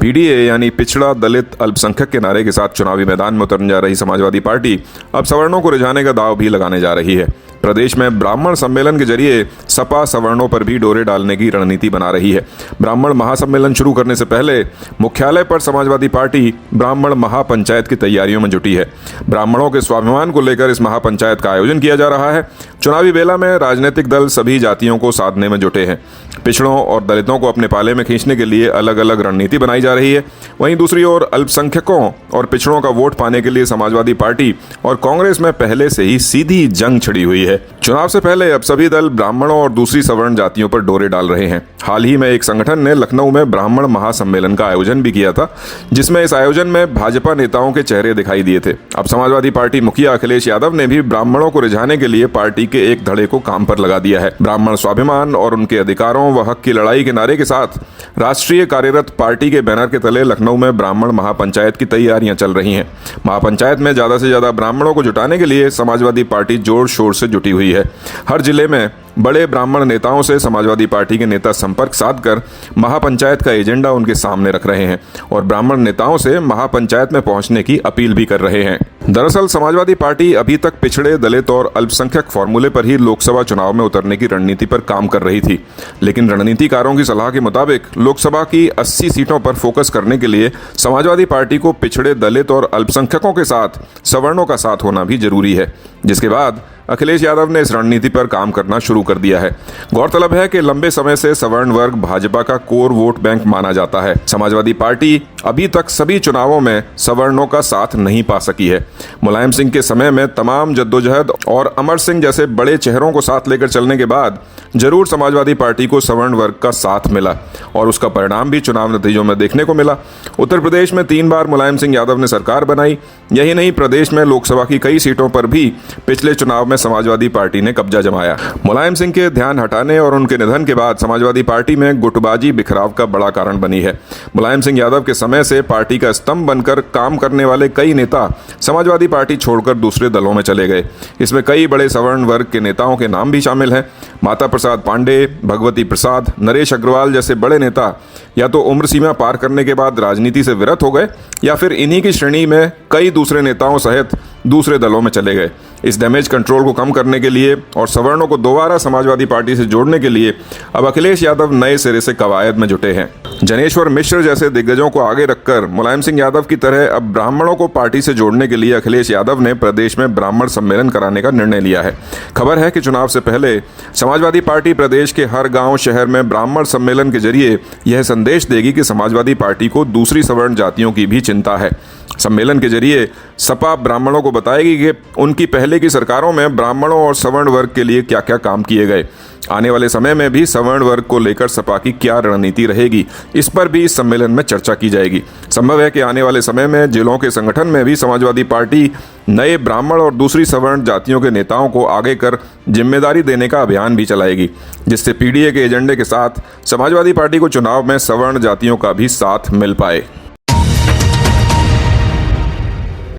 PDA यानी पिछड़ा दलित अल्पसंख्यक के नारे के साथ चुनावी मैदान में उतरने जा रही समाजवादी पार्टी अब सवर्णों को रिझाने का दांव भी लगाने जा रही है। प्रदेश में ब्राह्मण सम्मेलन के जरिए सपा सवर्णों पर भी डोरे डालने की रणनीति बना रही है। ब्राह्मण महासम्मेलन शुरू करने से पहले मुख्यालय पर समाजवादी पार्टी ब्राह्मण महापंचायत की तैयारियों में जुटी है। ब्राह्मणों के स्वाभिमान को लेकर इस महापंचायत का आयोजन किया जा रहा है। चुनावी बेला में राजनीतिक दल सभी जातियों को साधने में जुटे हैं। पिछड़ों और दलितों को अपने पाले में खींचने के लिए अलग अलग रणनीति बनाई जा रही है। वहीं दूसरी ओर अल्पसंख्यकों और पिछड़ों का वोट पाने के लिए समाजवादी पार्टी और कांग्रेस में पहले से ही सीधी जंग छिड़ी हुई है। चुनाव से पहले अब सभी दल ब्राह्मणों और दूसरी सवर्ण जातियों पर डोरे डाल रहे हैं। हाल ही में एक संगठन ने लखनऊ में ब्राह्मण महासम्मेलन का आयोजन भी किया था, जिसमें इस आयोजन में भाजपा नेताओं के चेहरे दिखाई दिए थे। अब समाजवादी पार्टी मुखिया अखिलेश यादव ने भी ब्राह्मणों को रिझाने के लिए पार्टी के एक धड़े को काम पर लगा दिया है। ब्राह्मण स्वाभिमान और उनके अधिकारों व हक की लड़ाई के नारे के साथ राष्ट्रीय कार्यरत पार्टी के बैनर के तले लखनऊ में ब्राह्मण महापंचायत की तैयारियां चल रही हैं। महापंचायत में ज्यादा से ज्यादा ब्राह्मणों को जुटाने के लिए समाजवादी पार्टी जोर शोर से जुटी हुई है। हर जिले में बड़े ब्राह्मण नेताओं से समाजवादी पार्टी के नेता संपर्क साधकर महापंचायत का एजेंडा उनके सामने रख रहे हैं और ब्राह्मण नेताओं से महापंचायत में पहुंचने की अपील भी कर रहे हैं। दरअसल समाजवादी पार्टी अभी तक पिछड़े, दलित और अल्पसंख्यक फॉर्मूले पर ही लोकसभा चुनाव में उतरने की रणनीति पर काम कर रही थी, लेकिन रणनीतिकारों की सलाह के मुताबिक लोकसभा की 80 सीटों पर फोकस करने के लिए समाजवादी पार्टी को पिछड़े, दलित और अल्पसंख्यकों के साथ सवर्णों का साथ होना भी जरूरी है, जिसके बाद अखिलेश यादव ने इस रणनीति पर काम करना शुरू कर दिया है। गौरतलब है कि लंबे समय से सवर्ण वर्ग भाजपा का कोर वोट बैंक माना जाता है। समाजवादी पार्टी अभी तक सभी चुनावों में सवर्णों का साथ नहीं पा सकी है। मुलायम सिंह के समय में तमाम जद्दोजहद और अमर सिंह जैसे बड़े चेहरों को साथ लेकर चलने के बाद जरूर समाजवादी पार्टी को सवर्ण वर्ग का साथ मिला और उसका परिणाम भी चुनाव नतीजों में देखने को मिला। उत्तर प्रदेश में 3 बार मुलायम सिंह यादव ने सरकार बनाई। यही नहीं, प्रदेश में लोकसभा की कई सीटों पर भी पिछले चुनाव में समाजवादी पार्टी ने कब्जा जमाया। मुलायम सिंह के ध्यान हटाने और उनके निधन के बाद समाजवादी पार्टी में गुटबाजी बिखराव का बड़ा कारण बनी है। मुलायम सिंह यादव के समय से पार्टी का स्तंभ बनकर काम करने वाले कई नेता समाजवादी पार्टी छोड़कर दूसरे दलों में चले गए। इसमें कई बड़े सवर्ण वर्ग के नेताओं के नाम भी शामिल हैं। माता प्रसाद पांडे, भगवती प्रसाद, नरेश अग्रवाल जैसे बड़े नेता या तो उम्र सीमा पार करने के बाद राजनीति से विरत हो गए या फिर इन्हीं की श्रेणी में कई दूसरे नेताओं सहित दूसरे दलों में चले गए। इस डैमेज कंट्रोल को कम करने के लिए और सवर्णों को दोबारा समाजवादी पार्टी से जोड़ने के लिए अब अखिलेश यादव नए सिरे से कवायद में जुटे हैं। जनेश्वर मिश्र जैसे दिग्गजों को आगे रखकर मुलायम सिंह यादव की तरह अब ब्राह्मणों को पार्टी से जोड़ने के लिए अखिलेश यादव ने प्रदेश में ब्राह्मण सम्मेलन कराने का निर्णय लिया है। खबर है कि चुनाव से पहले समाजवादी पार्टी प्रदेश के हर गांव शहर में ब्राह्मण सम्मेलन के जरिए यह संदेश देगी कि समाजवादी पार्टी को दूसरी सवर्ण जातियों की भी चिंता है। सम्मेलन के जरिए सपा ब्राह्मणों को बताएगी कि उनकी पहले की सरकारों में ब्राह्मणों और सवर्ण वर्ग के लिए क्या क्या काम किए गए। आने वाले समय में भी सवर्ण वर्ग को लेकर सपा की क्या रणनीति रहेगी, इस पर भी इस सम्मेलन में चर्चा की जाएगी। संभव है कि आने वाले समय में जिलों के संगठन में भी समाजवादी पार्टी नए ब्राह्मण और दूसरी सवर्ण जातियों के नेताओं को आगे कर जिम्मेदारी देने का अभियान भी चलाएगी, जिससे पीडीए के एजेंडे के साथ समाजवादी पार्टी को चुनाव में सवर्ण जातियों का भी साथ मिल पाए।